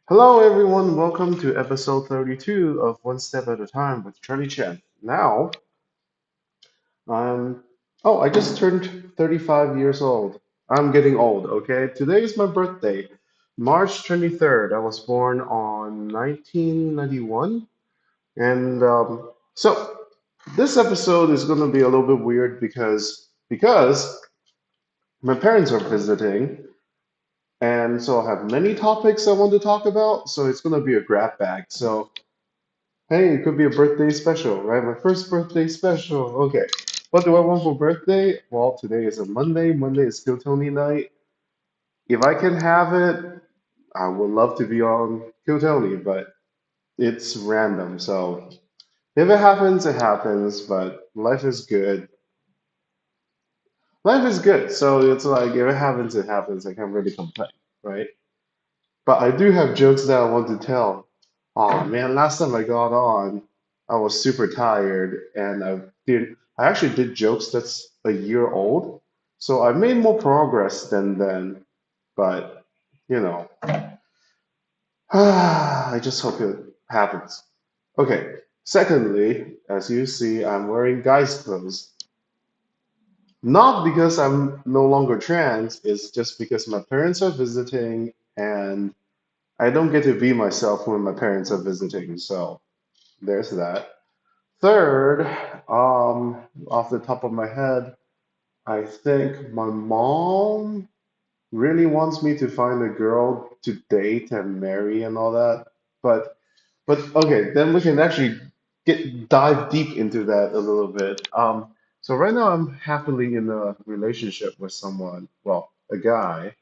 Hello, everyone. Welcome to episode 32 of One Step at a Time with Charlie Chen. Now, I'm. Oh, I just turned 35 years old. I'm getting old, okay? Today is my birthday, March 23rd. I was born on 1991. And so, this episode is going to be a little bit weird because my parents are visiting. And so I have many topics I want to talk about. So it's going to be a grab bag. So hey, it could be a birthday special, right? My first birthday special. Okay. What do I want for birthday? Well, today is a Monday. Monday is Coldtowne night. If I can have it, I would love to be on Coldtowne, but it's random. So if it happens, it happens. But life is good. Life is good. So it's like if it happens, it happens. I can't really complain, right? But I do have jokes that I want to tell. Oh man, last time I got on, I was super tired and I actually did jokes that's a year old. So I made more progress than then, but you know, I just hope it happens. Okay. Secondly, as you see, I'm wearing guy's clothes. Not because I'm no longer trans, it's just because my parents are visiting and I don't get to be myself when my parents are visiting, so there's that. Third, off the top of my head, I think my mom really wants me to find a girl to date and marry and all that. But but okay, then we can actually get dive deep into that a little bit. So right now I'm happily in a relationship with someone, well, a guy,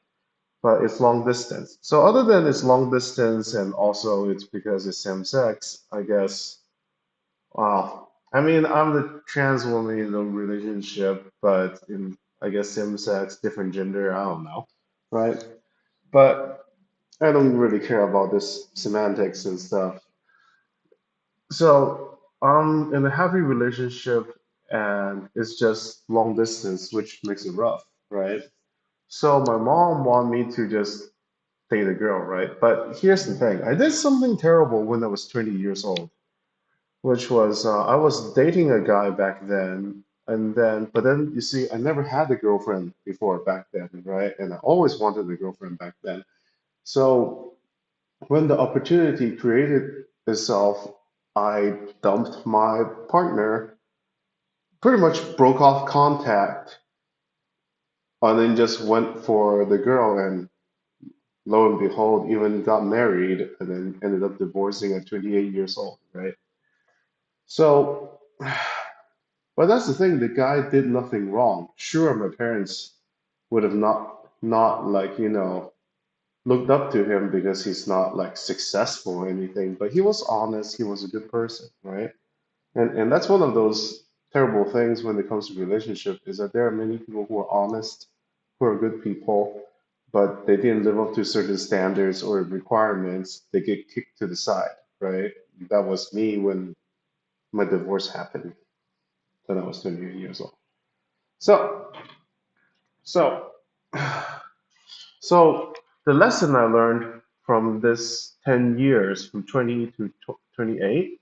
but it's long distance. So other than it's long distance and also it's because it's same sex, I guess. Wow. I mean, I'm the trans woman in the relationship, but in I guess same sex, different gender, I don't know, right? But I don't really care about this semantics and stuff. So I'm in a happy relationship and it's just long distance, which makes it rough, right? So my mom wanted me to just date a girl, right? But here's the thing. I did something terrible when I was 20 years old, which was I was dating a guy back then, but then you see, I never had a girlfriend before back then, right? And I always wanted a girlfriend back then. So when the opportunity created itself, I dumped my partner, pretty much broke off contact, and then just went for the girl and lo and behold, even got married and then ended up divorcing at 28 years old, right? So, but that's the thing, the guy did nothing wrong. Sure, my parents would have not like, looked up to him because he's not like successful or anything, but he was honest, he was a good person, right? And that's one of those terrible things when it comes to relationship is that there are many people who are honest, who are good people, but they didn't live up to certain standards or requirements. They get kicked to the side, right? That was me when my divorce happened when I was 28 years old. So, so, so the lesson I learned from this 10 years, from 20 to 28,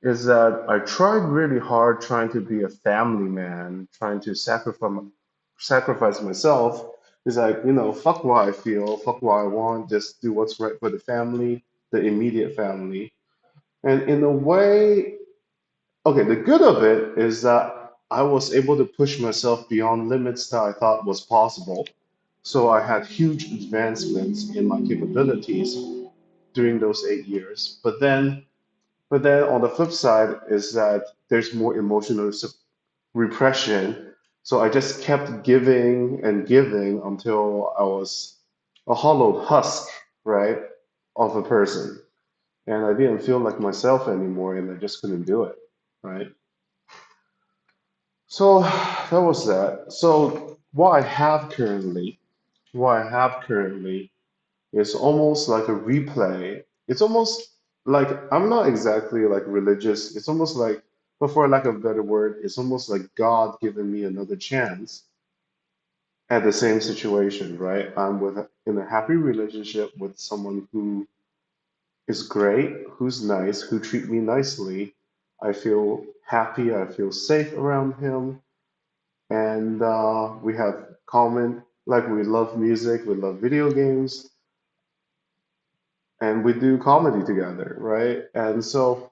is that I tried really hard trying to be a family man, trying to sacrifice myself. It's like, fuck what I feel, fuck what I want, just do what's right for the family, the immediate family. And in a way, okay, the good of it is that I was able to push myself beyond limits that I thought was possible. So I had huge advancements in my capabilities during those 8 years. But then on the flip side is that there's more emotional repression. So I just kept giving and giving until I was a hollowed husk, right, of a person. And I didn't feel like myself anymore, and I just couldn't do it, right? So that was that. So what I have currently is almost like a replay. It's almost like I'm not exactly like religious. It's almost like, but for lack of a better word, it's almost like God giving me another chance at the same situation, right? I'm in a happy relationship with someone who is great, who's nice, who treat me nicely. I feel happy, I feel safe around him, and we have common, like we love music, we love video games, and we do comedy together, right? And so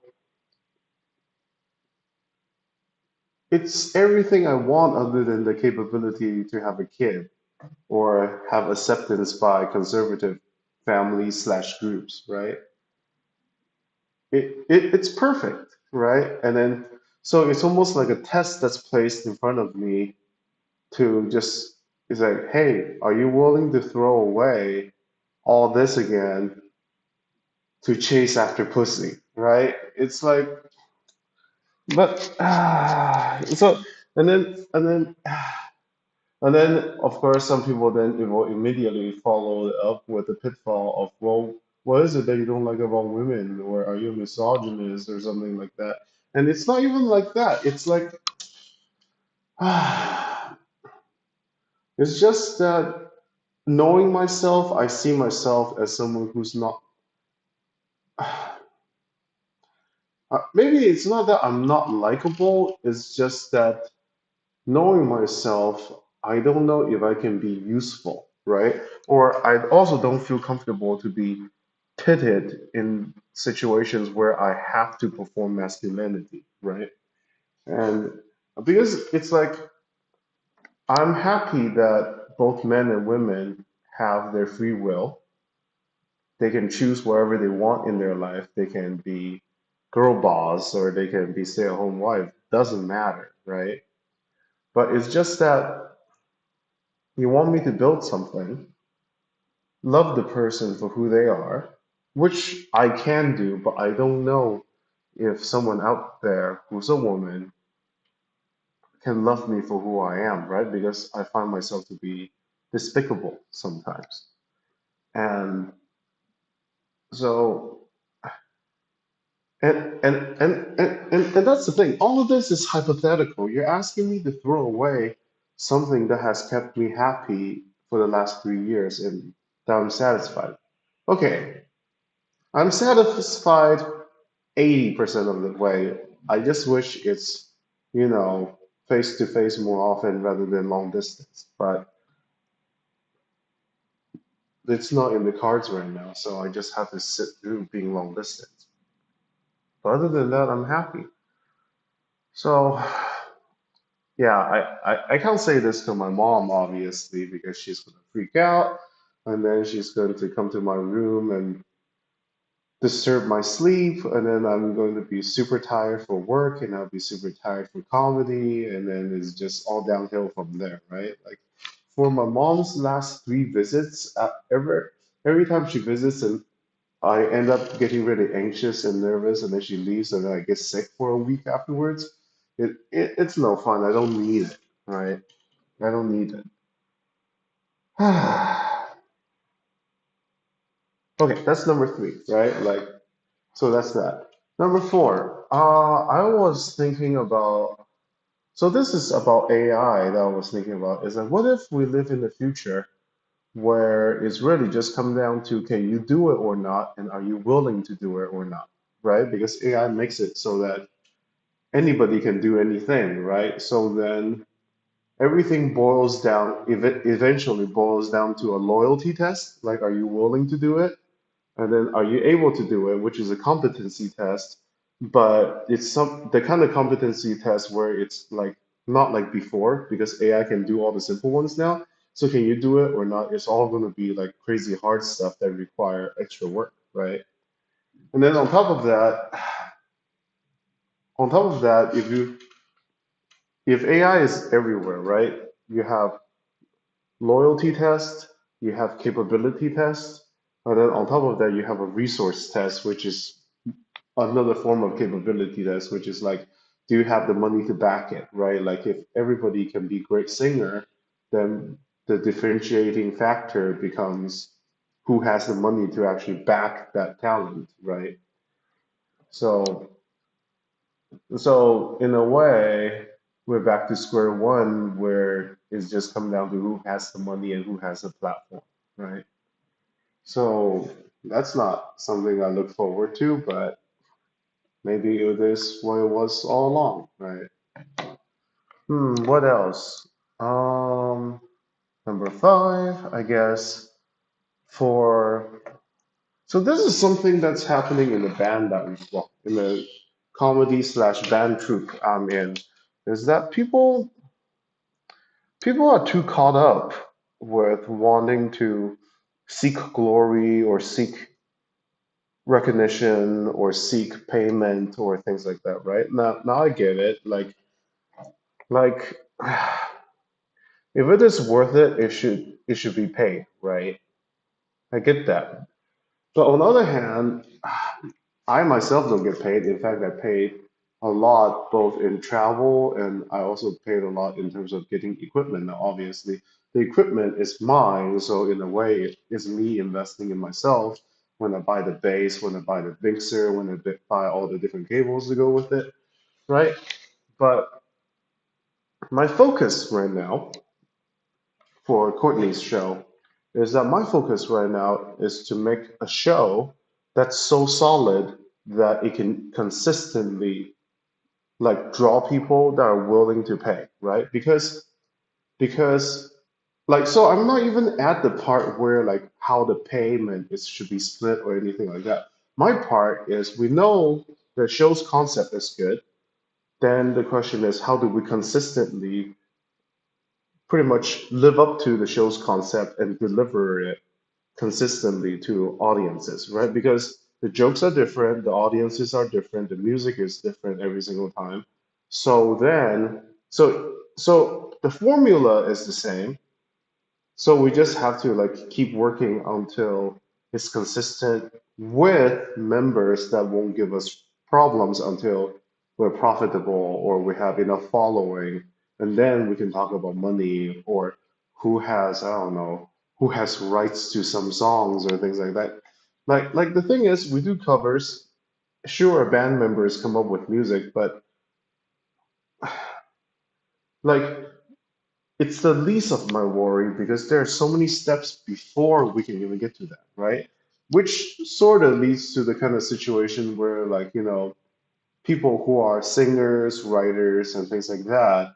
it's everything I want other than the capability to have a kid or have acceptance by conservative families slash groups, right? It's perfect, right? And then so it's almost like a test that's placed in front of me to just it's like, hey, are you willing to throw away all this again to chase after pussy, right? It's like, but so and then of course some people then will immediately follow it up with the pitfall of, well, what is it that you don't like about women, or are you a misogynist or something like that? And it's not even like that. It's like it's just that knowing myself, I see myself as someone who's not. Maybe it's not that I'm not likable, it's just that knowing myself, I don't know if I can be useful, right? Or I also don't feel comfortable to be pitted in situations where I have to perform masculinity, right? And because it's like I'm happy that both men and women have their free will. They can choose wherever they want in their life. They can be girl boss or they can be stay-at-home wife. Doesn't matter, right? But it's just that you want me to build something, love the person for who they are, which I can do, but I don't know if someone out there who's a woman can love me for who I am, right? Because I find myself to be despicable sometimes. And so and that's the thing. All of this is hypothetical. You're asking me to throw away something that has kept me happy for the last 3 years and that I'm satisfied. Okay, I'm satisfied 80% of the way. I just wish it's, you know, face to face more often rather than long distance. But it's not in the cards right now, so I just have to sit through being long distance. But other than that, I'm happy. So yeah, I can't say this to my mom, obviously, because she's gonna freak out, and then she's going to come to my room and disturb my sleep, and then I'm going to be super tired for work, and I'll be super tired for comedy, and then it's just all downhill from there, right? Like for my mom's last three visits, every time she visits, and I end up getting really anxious and nervous, and then she leaves, and then I get sick for a week afterwards. It's no fun. I don't need it, right? I don't need it. Okay, that's number three, right? Like, so that's that. Number four, I was thinking about, so this is about AI that I was thinking about, is that what if we live in the future where it's really just come down to can you do it or not, and are you willing to do it or not, right? Because AI makes it so that anybody can do anything, right? So then everything boils down, eventually boils down to a loyalty test, like are you willing to do it? And then are you able to do it, which is a competency test, but it's some the kind of competency test where it's like not like before because AI can do all the simple ones now. So can you do it or not? It's all going to be like crazy hard stuff that require extra work, right? And then on top of that, if AI is everywhere, right? You have loyalty test, you have capability test, and then on top of that, you have a resource test, which is another form of capability test, which is like, do you have the money to back it, right? Like if everybody can be great singer, then the differentiating factor becomes who has the money to actually back that talent, right? So so in a way, we're back to square one where it's just come down to who has the money and who has the platform, right? So. That's not something I look forward to, but maybe it is what it was all along, right? What else? Um, Number five, I guess, for so this is something that's happening in the band that well, in the comedy slash band troupe I'm in, is that people are too caught up with wanting to seek glory or seek recognition or seek payment or things like that, right? Now I get it. Like if it is worth it, it should be paid, right? I get that. But on the other hand, I myself don't get paid. In fact, I paid a lot both in travel and I also paid a lot in terms of getting equipment. Now, obviously, the equipment is mine, so in a way, it's me investing in myself when I buy the bass, when I buy the mixer, when I buy all the different cables to go with it, right? But my focus right now for Courtney's show is that my focus right now is to make a show that's so solid that it can consistently like draw people that are willing to pay, right? Because like so I'm not even at the part where like how the payment is should be split or anything like that. My part is we know the show's concept is good. Then the question is how do we consistently pretty much live up to the show's concept and deliver it consistently to audiences, right? Because the jokes are different, the audiences are different, the music is different every single time. So the formula is the same, so we just have to like keep working until it's consistent with members that won't give us problems until we're profitable or we have enough following. And then we can talk about money or who has, I don't know, who has rights to some songs or things like that. Like the thing is, we do covers. Sure, band members come up with music, but like it's the least of my worry because there are so many steps before we can even get to that, right? Which sort of leads to the kind of situation where, like, people who are singers, writers, and things like that,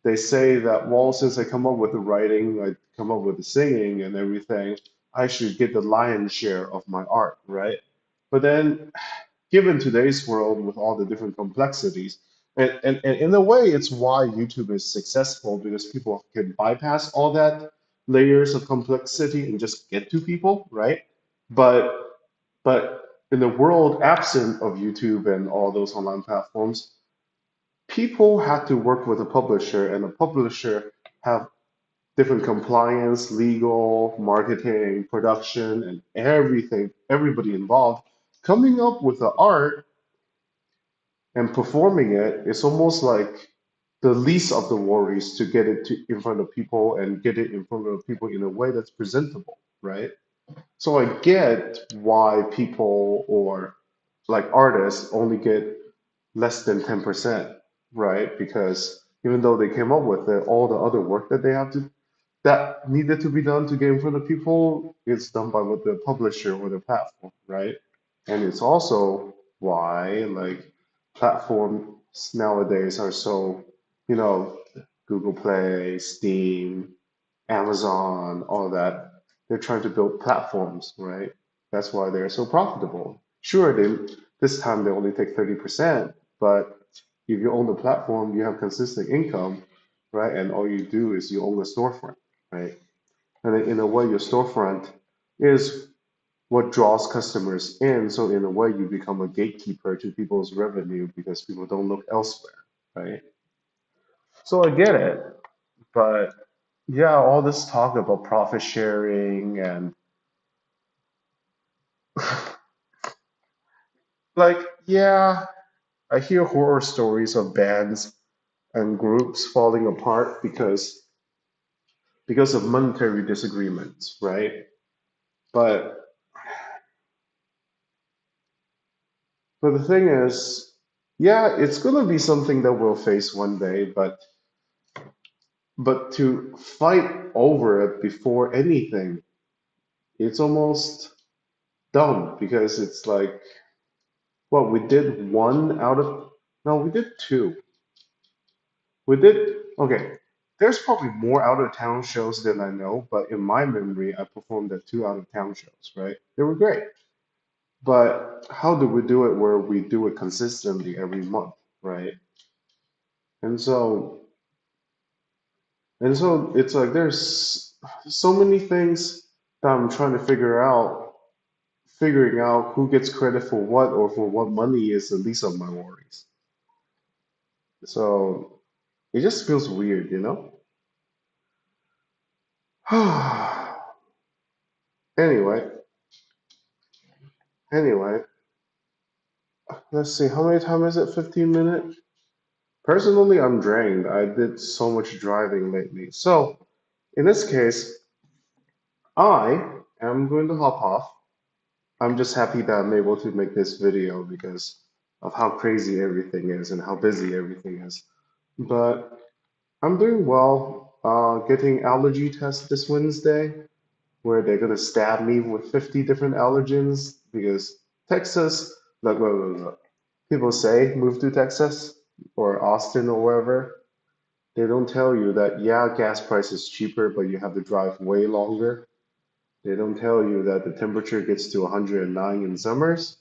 they say that, well, since I come up with the writing, I come up with the singing and everything, I should get the lion's share of my art, right? But then given today's world with all the different complexities. And in a way, it's why YouTube is successful because people can bypass all that layers of complexity and just get to people, right? But but in the world absent of YouTube and all those online platforms, people had to work with a publisher, and a publisher have different compliance, legal, marketing, production, and everything, everybody involved coming up with the art and performing it is almost like the least of the worries to get it in front of people and get it in front of people in a way that's presentable, right? So I get why people or like artists only get less than 10%, right? Because even though they came up with it, all the other work that needed to be done to get in front of people is done by what the publisher or the platform, right? And it's also why like platforms nowadays are so, you know, Google Play, Steam, Amazon, all that. They're trying to build platforms, right? That's why they're so profitable. Sure, this time they only take 30%, but if you own the platform, you have consistent income, right? And all you do is you own a storefront, right? And then in a way, your storefront is what draws customers in. So in a way, you become a gatekeeper to people's revenue because people don't look elsewhere, right? So I get it, but yeah, all this talk about profit sharing and like, yeah, I hear horror stories of bands and groups falling apart because of monetary disagreements, right? But but the thing is, yeah, it's gonna be something that we'll face one day, but to fight over it before anything, it's almost dumb because it's like, well, we did one out of, no, we did two. We did, okay. There's probably more out of town shows than I know, but in my memory, I performed at two out of town shows, right? They were great. But how do we do it where we do it consistently every month, right? And so, and so it's like there's so many things that I'm trying to figuring out who gets credit for what or for what money is the least of my worries. So it just feels weird, you know? Anyway, anyway, let's see, how many time is it? 15 minutes? Personally, I'm drained. I did so much driving lately. So in this case, I am going to hop off. I'm just happy that I'm able to make this video because of how crazy everything is and how busy everything is. But I'm doing well. Getting allergy tests this Wednesday, where they're gonna stab me with 50 different allergens because Texas, look. People say move to Texas or Austin or wherever. They don't tell you that, yeah, gas price is cheaper, but you have to drive way longer. They don't tell you that the temperature gets to 109 in summers.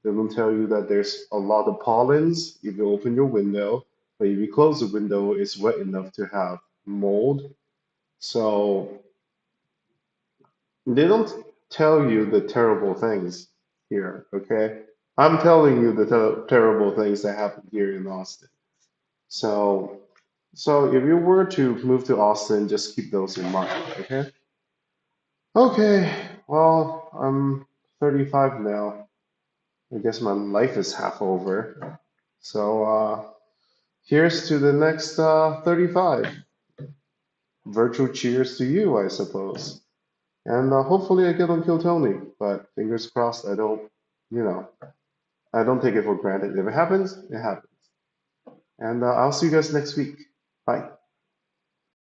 They don't tell you that there's a lot of pollens if you open your window, but if you close the window, it's wet enough to have mold. So they don't tell you the terrible things here, okay? I'm telling you the terrible things that happen here in Austin. So, so if you were to move to Austin, just keep those in mind, okay? Okay, well, I'm 35 now. I guess my life is half over. So, here's to the next 35. Virtual cheers to you, I suppose. And hopefully I get on Coldtowne, but fingers crossed you know, I don't take it for granted. If it happens, it happens. And I'll see you guys next week. Bye.